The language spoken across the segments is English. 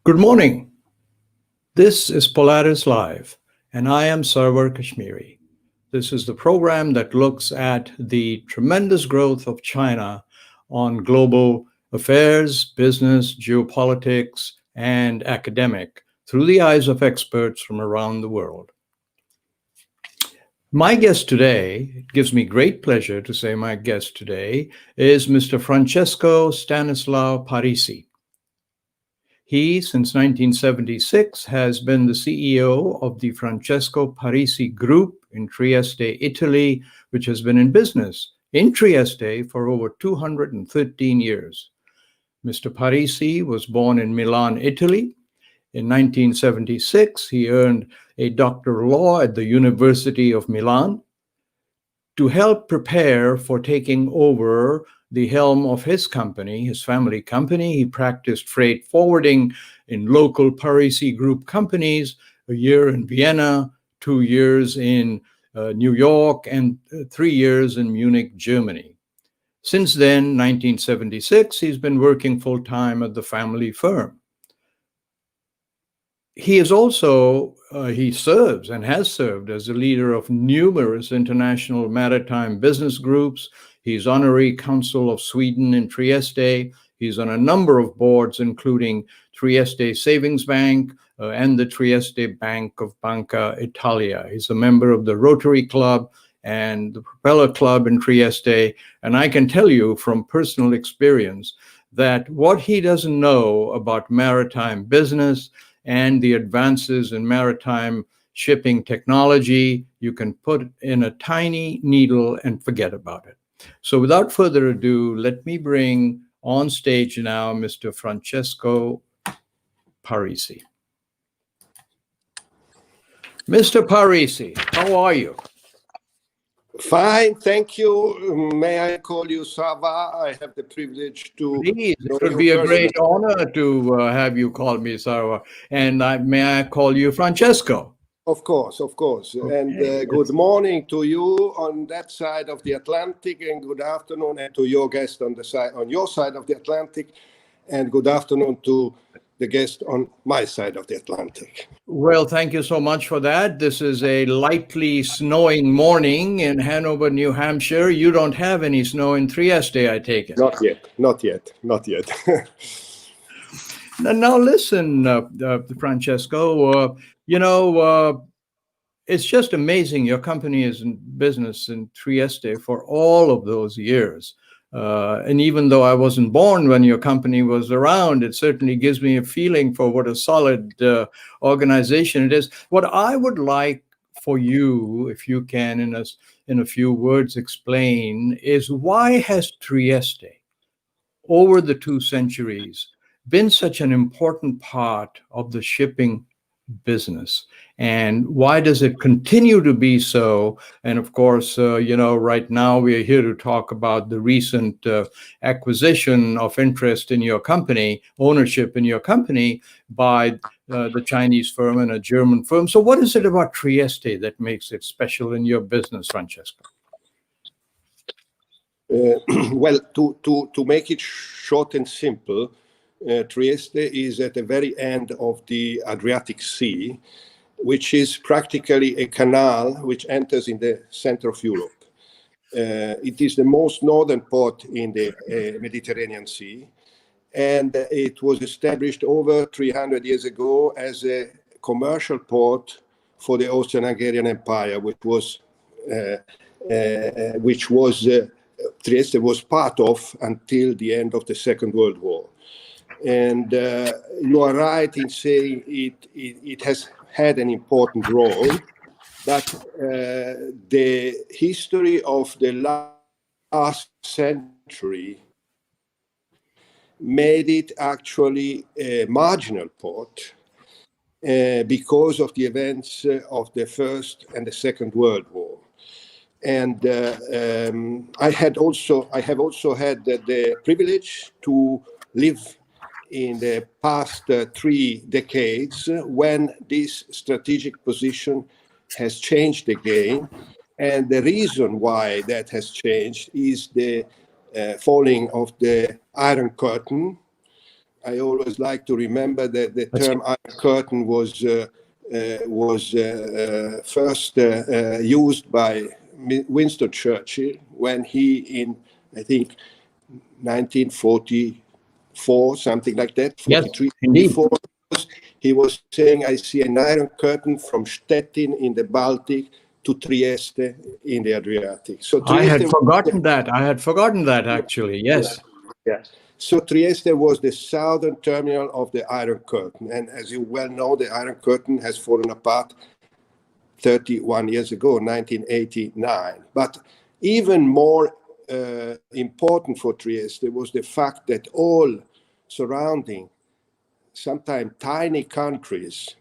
Good morning. This is Polaris-Live, and I am Sarwar Kashmeri. This is the program that looks at the tremendous growth of China on global affairs, business, geopolitics, and academic through the eyes of experts from around the world. My guest today, it gives me great pleasure to say my guest today, is Mr. Francesco Stanislao Parisi. He, since 1976, has been the CEO of the Francesco Parisi Group in Trieste, Italy, which has been in business in Trieste for over 213 years. Mr. Parisi was born in Milan, Italy. In 1976, he earned a Doctor of Law at the University of Milan. To help prepare for taking over the helm of his company, his family company, he practiced freight forwarding in local Parisi Group companies, a year in Vienna, 2 years in New York, and 3 years in Munich, Germany. Since then, 1976, he's been working full-time at the family firm. He is also, he serves and has served as the leader of numerous international maritime business groups. He's honorary consul of Sweden in Trieste. He's on a number of boards, including Trieste Savings Bank and the Trieste Bank of Banca Italia. He's a member of the Rotary Club and the Propeller Club in Trieste. And I can tell you from personal experience that what he doesn't know about maritime business and the advances in maritime shipping technology, you can put in a tiny needle and forget about it. So without further ado, let me bring on stage now Mr. Francesco Parisi. Mr. Parisi, how are you? Fine, thank you. May I call you Sava? I have the privilege to. Please, it would be a great honor to have you call me Sarwa. And may I call you Francesco? Of course, of course. Okay. And good morning to you on that side of the Atlantic, and good afternoon, and to your guest on the side, on your side of the Atlantic, and good afternoon to the guest on my side of the Atlantic. Well, thank you so much for that. This is a lightly snowing morning in Hanover, New Hampshire. You don't have any snow in Trieste, I take it. Not yet, not yet, not yet. Now listen, Francesco, it's just amazing. Your company is in business in Trieste for all of those years. And even though I wasn't born when your company was around, it certainly gives me a feeling for what a solid organization it is. What I would like for you, if you can, in a few words, explain is why has Trieste, over the 2 centuries, been such an important part of the shipping business, and why does it continue to be so? And of course, right now we are here to talk about the recent acquisition of interest in your company, ownership in your company by the Chinese firm and a German firm. So what is it about Trieste that makes it special in your business, Francesco? Well, to make it short and simple, Trieste is at the very end of the Adriatic Sea, which is practically a canal which enters in the center of Europe. It is the most northern port in the Mediterranean Sea, and it was established over 300 years ago as a commercial port for the Austrian-Hungarian Empire, which Trieste was part of until the end of the Second World War. And you are right in saying it has had an important role, but the history of the last century made it actually a marginal port because of the events of the First and the Second World War. And I have also had the privilege to live in the past 3 decades when this strategic position has changed again. And the reason why that has changed is the falling of the Iron Curtain I always like to remember that the term Iron Curtain was first used by Winston Churchill when he, in I think 1944, something like that, 43, yes, 44, he was saying, I see an iron curtain from Stettin in the Baltic to Trieste in the Adriatic. So I Trieste had forgotten that. I had forgotten that, actually. Yes. Yeah. So Trieste was the southern terminal of the Iron Curtain. And as you well know, the Iron Curtain has fallen apart 31 years ago, 1989. But even more important for Trieste was the fact that all surrounding, sometimes tiny countries,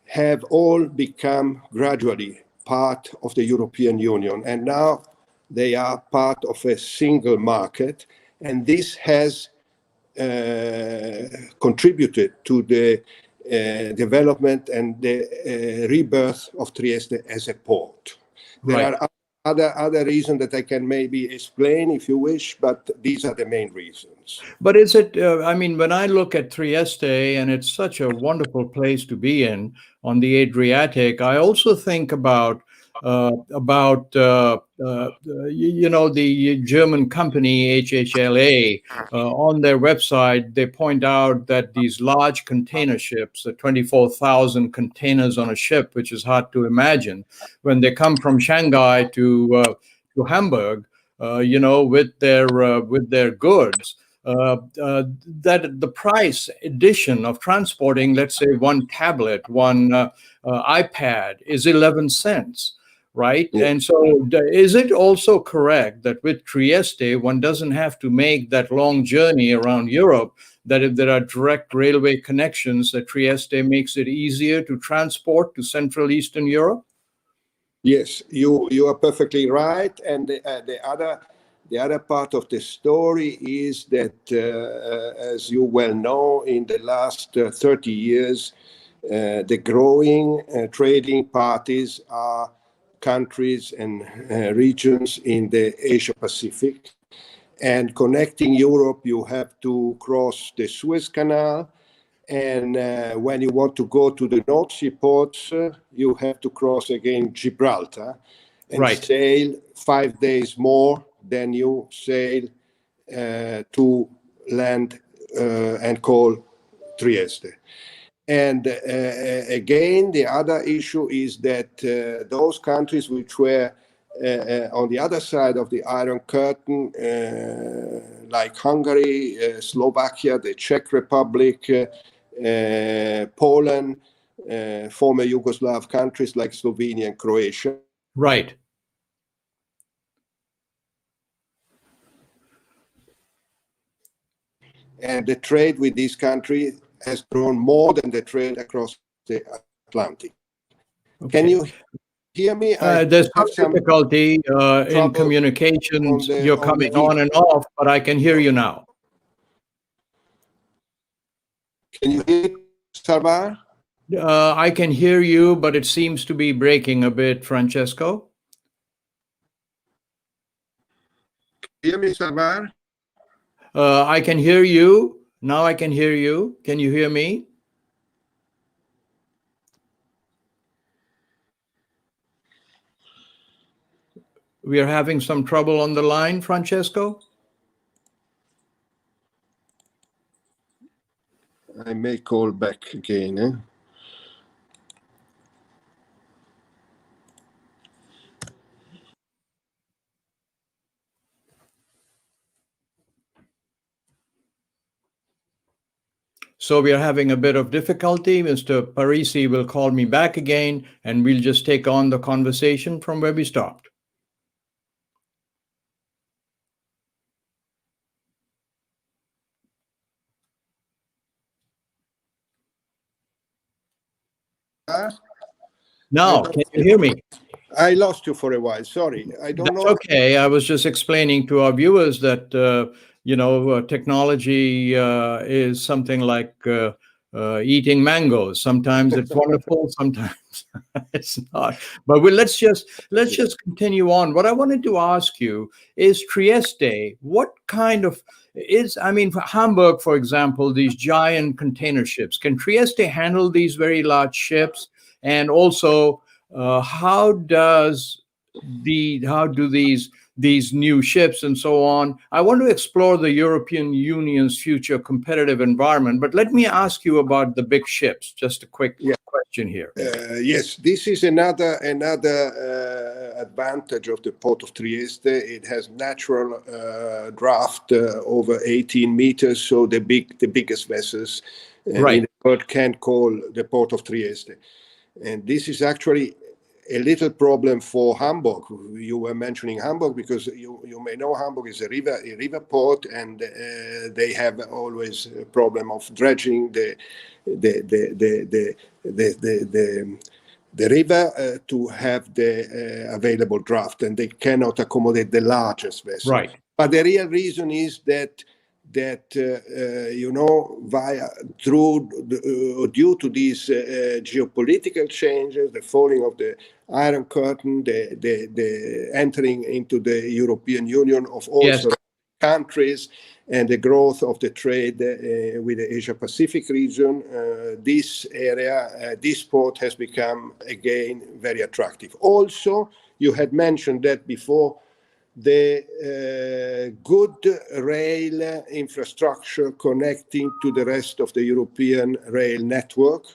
have all become gradually part of the European Union. And now they are part of a single market. And this has contributed to the development and the rebirth of Trieste as a port. There are other reasons that I can maybe explain if you wish, but these are the main reasons. But is it, I mean, when I look at Trieste, and it's such a wonderful place to be in on the Adriatic, I also think about the German company HHLA. On their website, they point out that these large container ships, 24,000 containers on a ship, which is hard to imagine, when they come from Shanghai to Hamburg, with their goods. That the price addition of transporting, let's say, one tablet, one iPad is 11 cents, right? Yeah. And so is it also correct that with Trieste, one doesn't have to make that long journey around Europe, that if there are direct railway connections, that Trieste makes it easier to transport to Central Eastern Europe? Yes, you are perfectly right. And the other part of the story is that, as you well know, in the last 30 years, the growing trading parties are countries and regions in the Asia Pacific. And connecting Europe, you have to cross the Suez Canal. And when you want to go to the North Sea ports, you have to cross again Gibraltar and sail 5 days more than you sail to land and call Trieste. And again, the other issue is that those countries which were on the other side of the Iron Curtain, like Hungary, Slovakia, the Czech Republic, Poland, former Yugoslav countries like Slovenia and Croatia. Right. And the trade with these countries has grown more than the trade across the Atlantic. Okay. Can you hear me? There's some difficulty in communications. You're coming on and off, but I can hear you now. Can you hear me, Sarwar? I can hear you, but it seems to be breaking a bit, Francesco. Hear me, Sarwar? I can hear you. Now I can hear you. Can you hear me? We are having some trouble on the line, Francesco. I may call back again. So we are having a bit of difficulty. Mr. Parisi will call me back again, and we'll just take on the conversation from where we stopped. Now, can you hear me? I lost you for a while. Sorry. I don't know. Okay. I was just explaining to our viewers that, technology is something like eating mangoes. Sometimes it's wonderful, sometimes it's not. But let's just continue on. What I wanted to ask you is Trieste. What kind of I mean, for Hamburg, for example, these giant container ships. Can Trieste handle these very large ships? And also, how do these new ships and so on? I want to explore the European Union's future competitive environment, but let me ask you about the big ships. Just a quick question here. Yes, this is another advantage of the port of Trieste. It has natural draft over 18 meters, so the biggest vessels in the world can call the port of Trieste. And this is actually a little problem for Hamburg. You were mentioning Hamburg because you may know Hamburg is a river port, and they have always a problem of dredging the river to have the available draft, and they cannot accommodate the largest vessel. Right. But the real reason is that due to these geopolitical changes, the falling of the Iron Curtain, the entering into the European Union of all countries, and the growth of the trade with the Asia-Pacific region, this area, this port has become again very attractive. Also, you had mentioned that before, the good rail infrastructure connecting to the rest of the European rail network,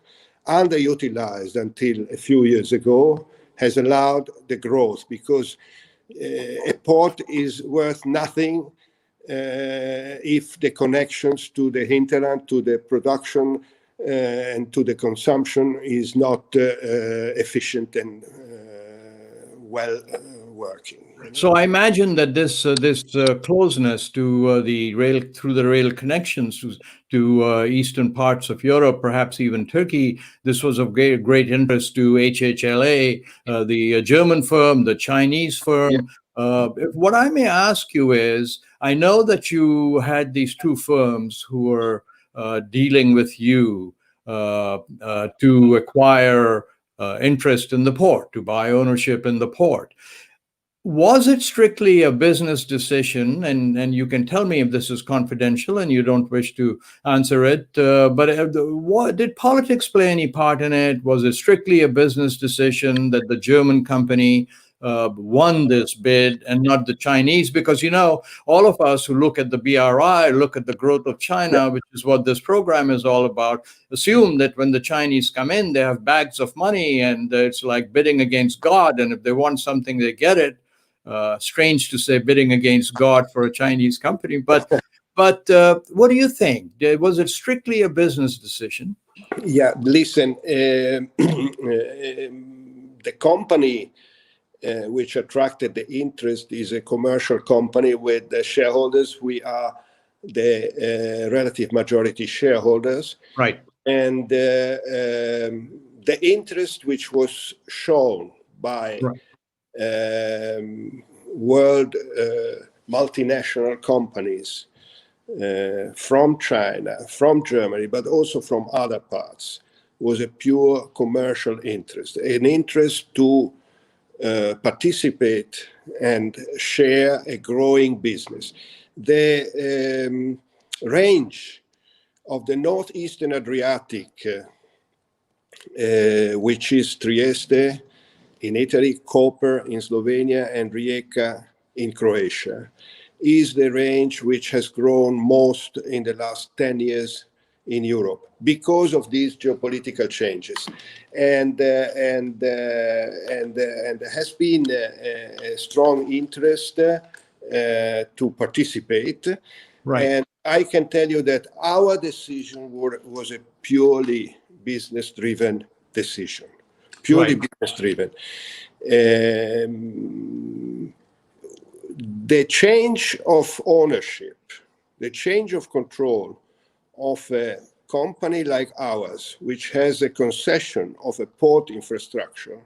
underutilized until a few years ago, has allowed the growth, because a port is worth nothing if the connections to the hinterland, to the production and to the consumption is not efficient and well working. So I imagine that this closeness to the rail, through the rail connections to eastern parts of Europe, perhaps even Turkey, this was of great interest to HHLA, the German firm, the Chinese firm. What I may ask you is, I know that you had these two firms who were dealing with you to acquire interest in the port, to buy ownership in the port. Was it strictly a business decision? And you can tell me if this is confidential and you don't wish to answer it. But did politics play any part in it? Was it strictly a business decision that the German company won this bid and not the Chinese? Because, you know, all of us who look at the BRI, look at the growth of China, which is what this program is all about, assume that when the Chinese come in, they have bags of money and it's like bidding against God. And if they want something, they get it. Strange to say bidding against God for a Chinese company, but what do you think? Was it strictly a business decision? Yeah, listen, the company which attracted the interest is a commercial company with the shareholders. We are the relative majority shareholders. Right. And the interest which was shown by world multinational companies from China, from Germany, but also from other parts, was a pure commercial interest, an interest to participate and share a growing business. The range of the northeastern Adriatic, which is Trieste in Italy, Koper in Slovenia, and Rijeka in Croatia, is the range which has grown most in the last 10 years in Europe because of these geopolitical changes. And there has been a strong interest to participate. Right. And I can tell you that our decision was a purely business-driven decision. Purely business-driven. The change of ownership, the change of control of a company like ours, which has a concession of a port infrastructure,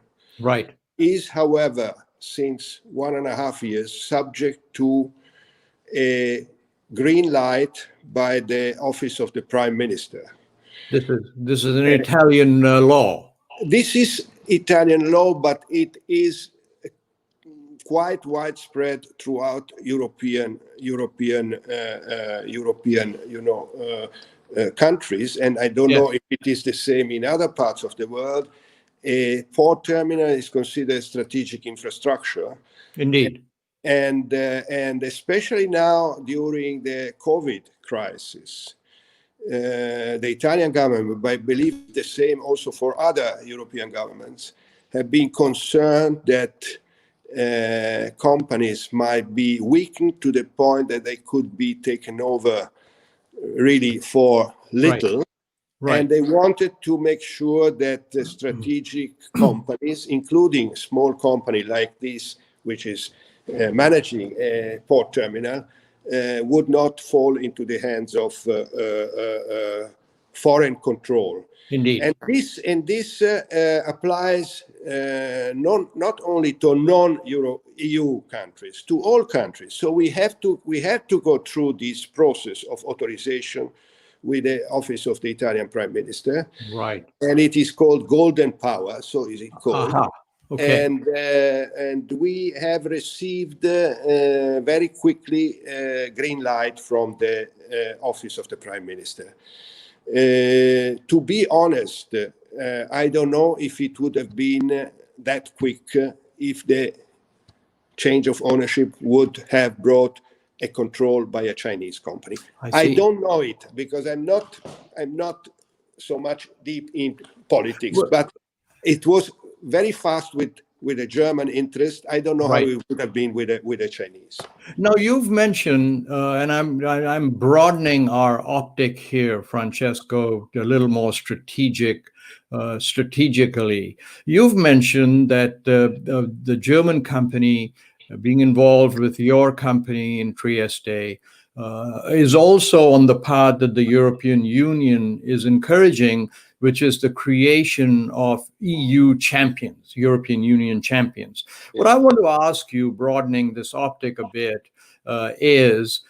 is, however, since 1.5 years, subject to a green light by the office of the Prime Minister. This is an Italian law. This is Italian law, but it is quite widespread throughout European, countries, and I don't know if it is the same in other parts of the world. A port terminal is considered strategic infrastructure. Indeed. And especially now during the COVID crisis, the Italian government, but I believe the same also for other European governments, have been concerned that companies might be weakened to the point that they could be taken over really for little. Right. And they wanted to make sure that the strategic companies, including small company like this, which is managing a port terminal, would not fall into the hands of foreign control. Indeed. And this applies not only to non-Euro EU countries, to all countries. So we have to go through this process of authorization with the office of the Italian Prime Minister. Right. And it is called Golden Power, so is it called. Okay. And we have received very quickly green light from the office of the Prime Minister. To be honest, I don't know if it would have been that quick if the change of ownership would have brought a control by a Chinese company. I don't know it because I'm not so much deep in politics, but it was very fast with a German interest. I don't know how it would have been with a Chinese. Now you've mentioned, and I'm broadening our optic here, Francesco, a little more strategically. You've mentioned that the German company being involved with your company in Trieste is also on the path that the European Union is encouraging, which is the creation of EU champions, European Union champions. What I want to ask you, broadening this optic a bit, is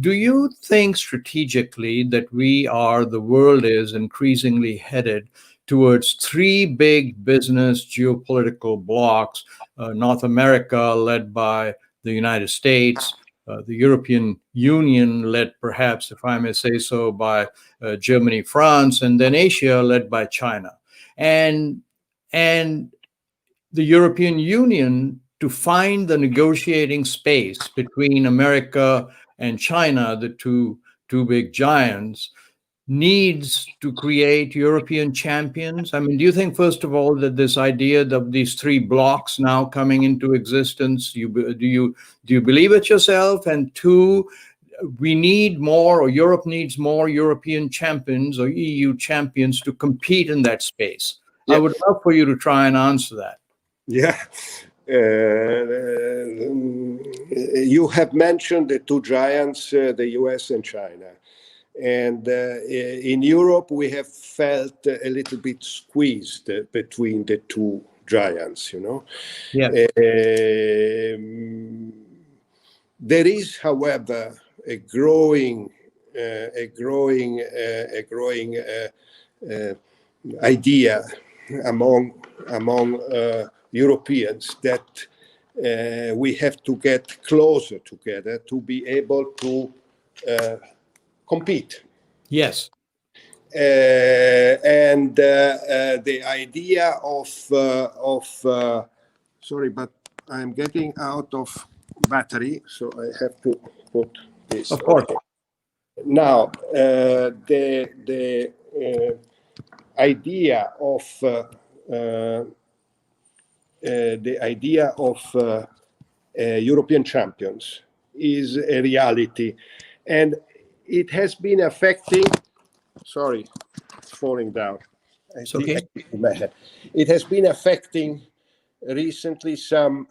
do you think strategically that the world is increasingly headed towards three big business geopolitical blocs, North America led by the United States, the European Union led perhaps, if I may say so, by Germany, France, and then Asia led by China. And the European Union, to find the negotiating space between America and China, the two big giants, needs to create European champions? I mean, do you think, first of all, that this idea of these three blocks now coming into existence, do you believe it yourself? And two, we need more, or Europe needs more European champions or EU champions to compete in that space? I would love for you to try and answer that. Yeah. You have mentioned the two giants, the US and China. And in Europe, we have felt a little bit squeezed between the two giants, you know. Yeah. There is, however, a growing idea among Europeans that we have to get closer together to be able to compete. Yes. And the idea of sorry, but I'm getting out of battery, so I have to put this. Of course. Okay. Now, the idea of European champions is a reality, and it has been affecting. Sorry, it's falling down. It's okay. It has been affecting recently some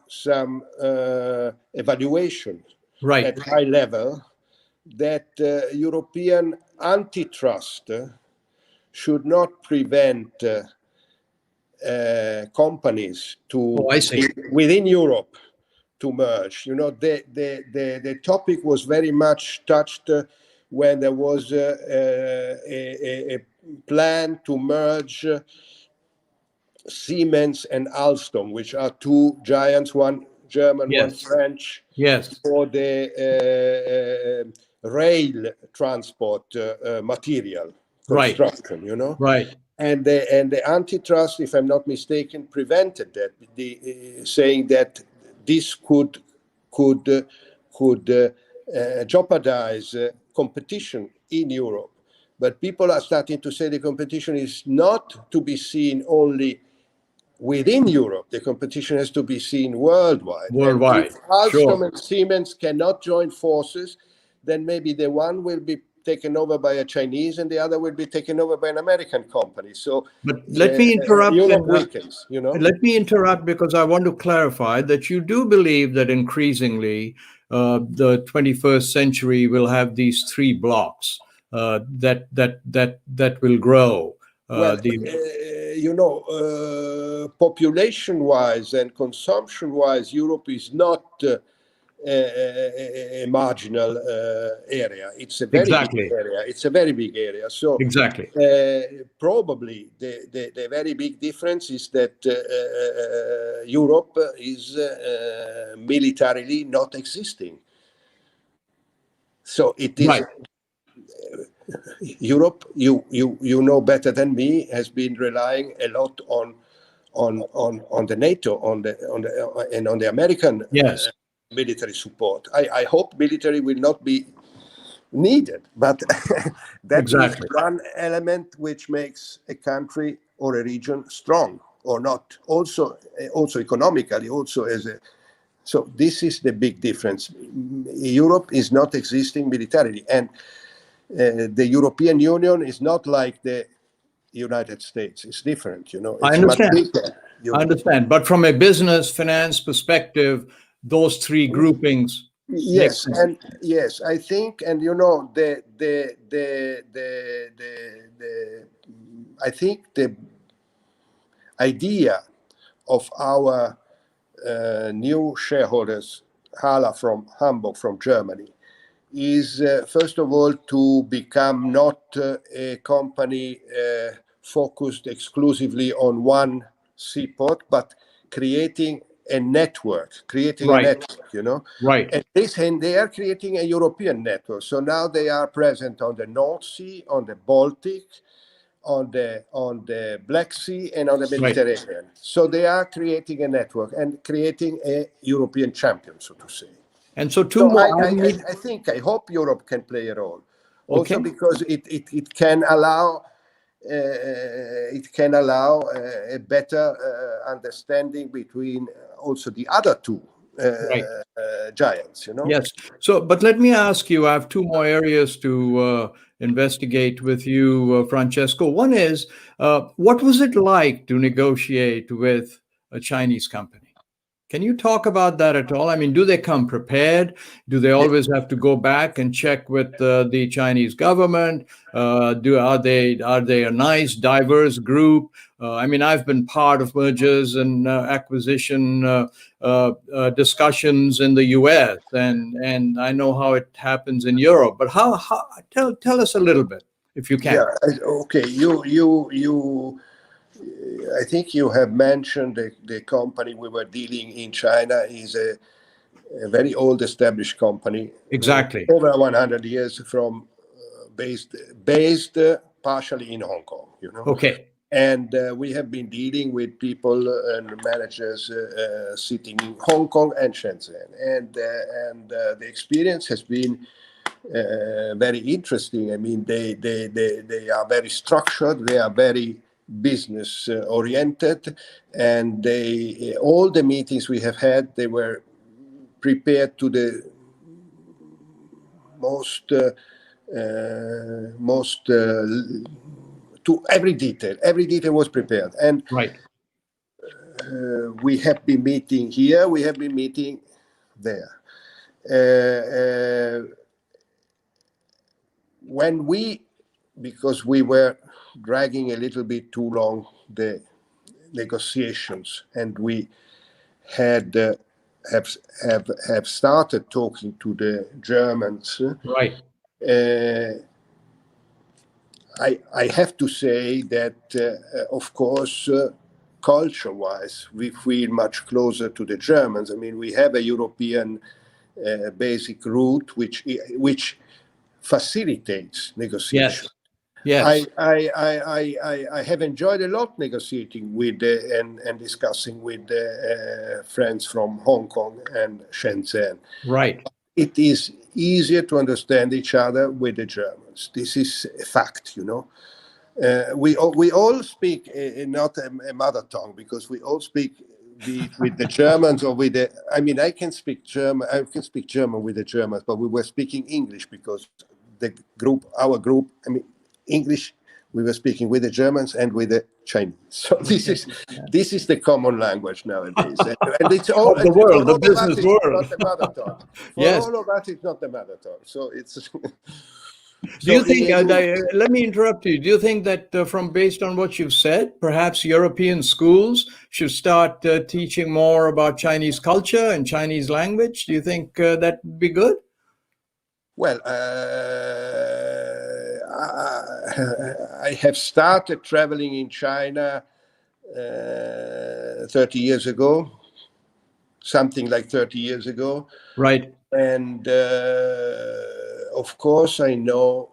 evaluation at high level that European antitrust should not prevent companies within Europe to merge. You know, the topic was very much touched when there was a plan to merge Siemens and Alstom, which are two giants, one German, one Yes. French, Yes. for the rail transport material Right. construction, you know. Right. And the antitrust, if I'm not mistaken, prevented that, saying that this could jeopardize competition in Europe. But people are starting to say the competition is not to be seen only within Europe. The competition has to be seen worldwide. And Worldwide. if Alstom Sure. and Siemens cannot join forces, then maybe the one will be taken over by a Chinese and the other will be taken over by an American company. So But let me interrupt. Europe weakens, you know. Let me interrupt because I want to clarify that you do believe that increasingly the 21st century will have these three blocks that will grow. Well, you know, population-wise and consumption-wise, Europe is not a marginal area. It's a very big Exactly. area. It's a very big area. So Exactly. probably the very big difference is that Europe is militarily not existing. So it is. Right. Europe, you know better than me, has been relying a lot on the NATO, on the American Yes. military support. I hope military will not be needed, but that is Exactly. one element which makes a country or a region strong or not. Also economically, also as a. So this is the big difference. Europe is not existing militarily, and the European Union is not like the United States. It's different, you know. I It's much understand. bigger. I understand. But from a business finance perspective, those three groupings. Yes, and yes, I think, and you know, I think the idea of our new shareholders, Hala from Hamburg, from Germany, is first of all to become not a company focused exclusively on one seaport, but creating a network, Right. you know. Right. And they are creating a European network. So now they are present on the North Sea, on the Baltic, on the Black Sea, and on the Mediterranean. Right. So they are creating a network and creating a European champion, so to say. And so So more. I hope Europe can play a role, also Okay. because it can allow a better understanding between also the other two Right. giants, you know. Yes. So, but let me ask you, I have two more areas to investigate with you, Francesco. One is, what was it like to negotiate with a Chinese company? Can you talk about that at all? I mean, do they come prepared? Do they always have to go back and check with the Chinese government? Are they a nice, diverse group? I mean, I've been part of mergers and acquisition discussions in the U.S. and I know how it happens in Europe. But tell us a little bit, if you can. Yeah. Okay. I think you have mentioned the company we were dealing in China is a very old established company. Exactly. Over 100 years from based partially in Hong Kong, you know. Okay. And we have been dealing with people and managers sitting in Hong Kong and Shenzhen. And the experience has been very interesting. I mean, they are very structured, they are very business oriented, and all the meetings we have had, they were prepared to the most to every detail was prepared. And right. We have been meeting here, we have been meeting there. Because we were dragging a little bit too long the negotiations, and we had have started talking to the Germans. Right. I have to say that, of course, culture-wise, we feel much closer to the Germans. I mean, we have a European basic route which facilitates negotiation. Yes. I have enjoyed a lot negotiating with and discussing with friends from Hong Kong and Shenzhen. Right. It is easier to understand each other with the Germans. This is a fact, you know. We all speak not a mother tongue, because we all speak with the Germans or with the. I mean, I can speak German. I can speak German with the Germans, but we were speaking English because our group. I mean, English. We were speaking with the Germans and with the Chinese. So this is the common language nowadays, and it's all of the world, the for all of us, business it's world. not the mother tongue. For Yes. all of us, it's not the mother tongue. So it's. Do you think, let me interrupt you, do you think that based on what you've said, perhaps European schools should start teaching more about Chinese culture and Chinese language? Do you think that would be good? Well, I have started traveling in China 30 years ago, something like 30 years ago. Right. And of course, I know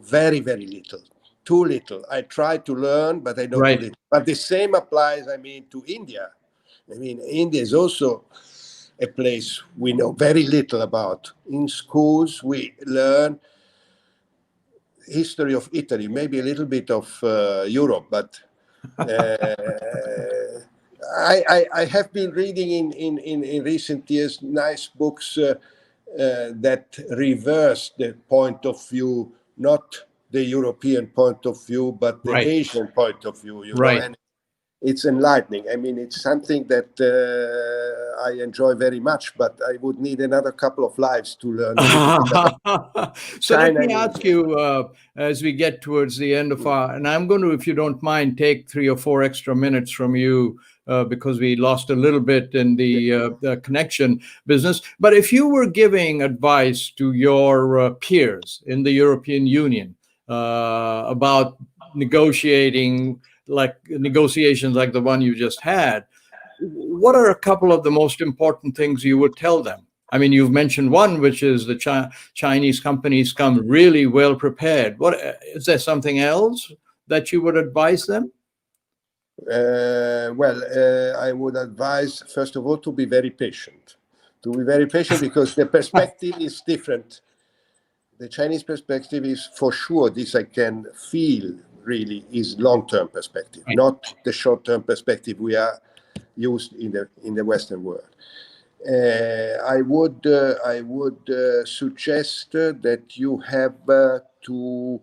very, very little, too little. I try to learn, but I know too little. But the same applies, I mean, to India. I mean, India is also a place we know very little about. In schools, we learn history of Italy, maybe a little bit of Europe, but I have been reading in recent years nice books that reverse the point of view, not the European point of view, but the Asian point of view, you know, and it's enlightening. I mean, it's something that I enjoy very much, but I would need another couple of lives to learn. So let me ask you, as we get towards the end of and I'm going to, if you don't mind, take 3 or 4 extra minutes from you because we lost a little bit in the connection business. But if you were giving advice to your peers in the European Union about negotiations like the one you just had, what are a couple of the most important things you would tell them? I mean, you've mentioned one, which is the Chinese companies come really well prepared. What is there something else that you would advise them? I would advise, first of all, to be very patient. To be very patient because the perspective is different. The Chinese perspective is, for sure, this I can feel really, is long-term perspective, not the short-term perspective we are used in the Western world. I would suggest that you have to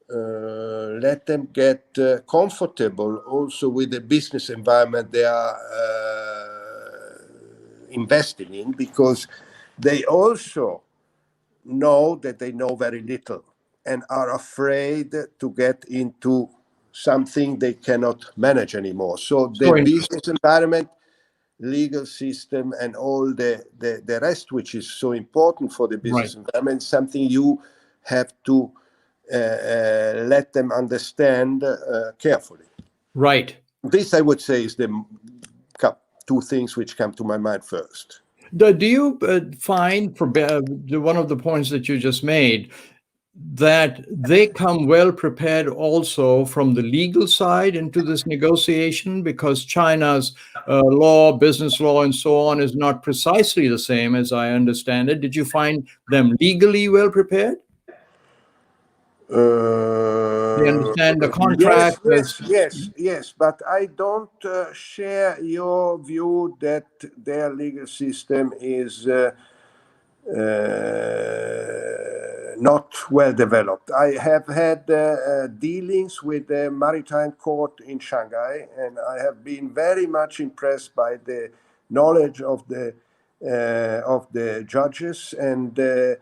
let them get comfortable also with the business environment they are investing in, because they also know that they know very little and are afraid to get into something they cannot manage anymore. So the business environment, legal system, and all the rest, which is so important for the business environment, something you have to let them understand carefully. Right. This, I would say, is the 2 things which come to my mind first. Do you find, for one of the points that you just made, that they come well prepared also from the legal side into this negotiation, because China's law, business law, and so on is not precisely the same as I understand it? Did you find them legally well prepared? They understand the contract? Yes, but I don't share your view that their legal system is not well developed. I have had dealings with the Maritime Court in Shanghai, and I have been very much impressed by the knowledge of the judges and the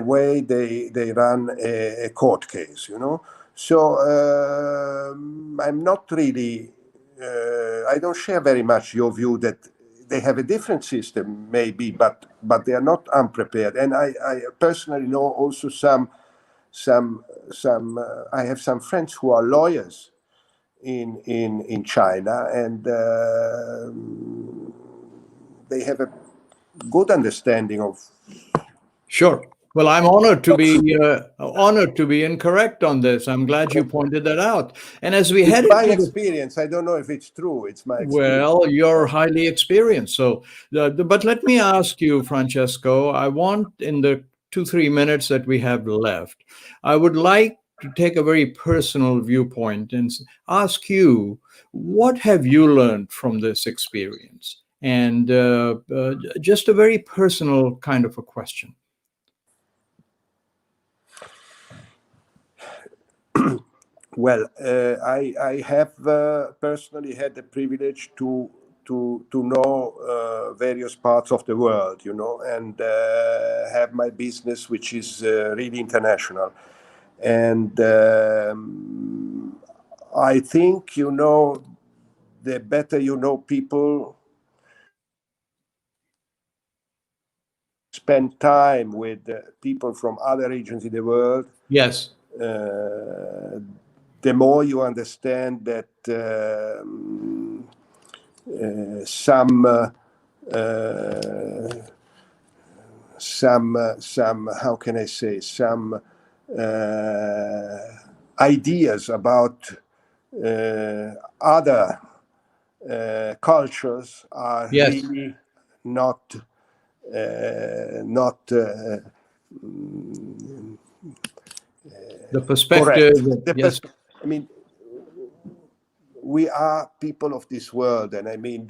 way they run a court case, you know. So I'm not really, I don't share very much your view that they have a different system, maybe, but they are not unprepared. And I personally know also some I have some friends who are lawyers in China, and they have a good understanding of. Sure. Well, I'm honored to be incorrect on this. I'm glad you pointed that out. And as we head It's my into experience. I don't know if it's true. It's my experience. well, you're highly experienced. So, but let me ask you, Francesco, I want in the 2-3 minutes that we have left, I would like to take a very personal viewpoint and ask you, what have you learned from this experience? And just a very personal kind of a question. Well, I have personally had the privilege to know various parts of the world, and have my business, which is really international. And I think, the better you know people, spend time with people from other regions in the world. Yes. The more you understand that some how can I say, some ideas about other cultures are Yes. really not The perspective. Yes. I mean, we are people of this world, and I mean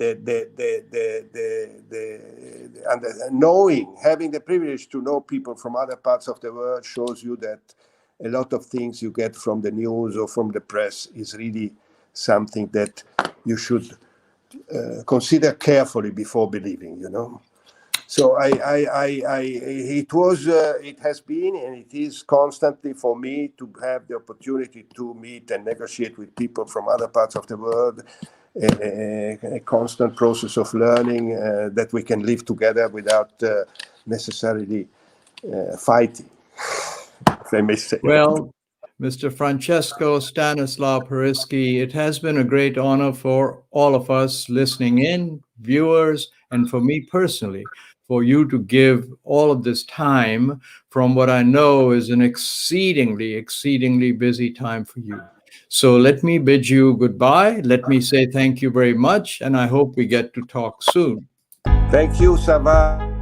having the privilege to know people from other parts of the world shows you that a lot of things you get from the news or from the press is really something that you should consider carefully before believing, So it has been, and it is constantly for me to have the opportunity to meet and negotiate with people from other parts of the world, a constant process of learning that we can live together without necessarily fighting, if I may say. Well, Mr. Francesco Stanislao Parisi, it has been a great honor for all of us listening in, viewers, and for me personally, for you to give all of this time from what I know is an exceedingly busy time for you. So let me bid you goodbye. Let me say thank you very much, and I hope we get to talk soon. Thank you, Sarwar.